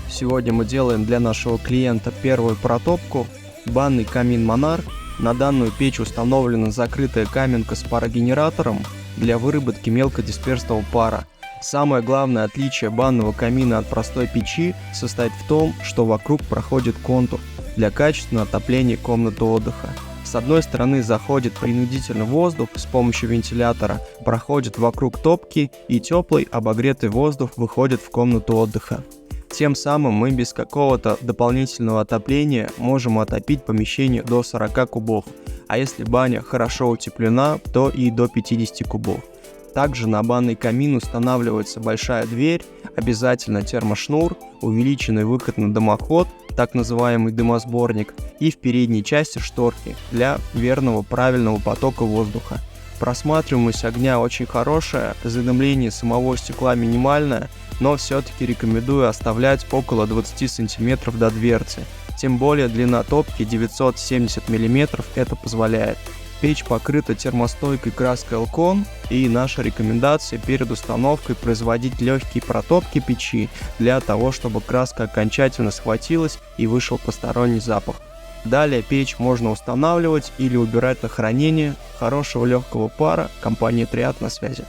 Сегодня мы делаем для нашего клиента первую протопку. Банный камин Monarch. На данную печь установлена закрытая каменка с парогенератором для выработки мелкодисперсного пара. Самое главное отличие банного камина от простой печи состоит в том, что вокруг проходит контур для качественного отопления комнаты отдыха. С одной стороны заходит принудительный воздух с помощью вентилятора, проходит вокруг топки, и теплый обогретый воздух выходит в комнату отдыха. Тем самым мы без какого-то дополнительного отопления можем отопить помещение до 40 кубов, а если баня хорошо утеплена, то и до 50 кубов. Также на банный камин устанавливается большая дверь, обязательно термошнур, увеличенный выход на дымоход, так называемый дымосборник, и в передней части шторки для верного правильного потока воздуха. Просматриваемость огня очень хорошая, задымление самого стекла минимальное, но все-таки рекомендую оставлять около 20 см до дверцы. Тем более длина топки 970 мм это позволяет. Печь покрыта термостойкой краской Elcon, и наша рекомендация перед установкой производить легкие протопки печи для того, чтобы краска окончательно схватилась и вышел посторонний запах. Далее печь можно устанавливать или убирать на хранение. Хорошего легкого пара. Компания Триад, на связи.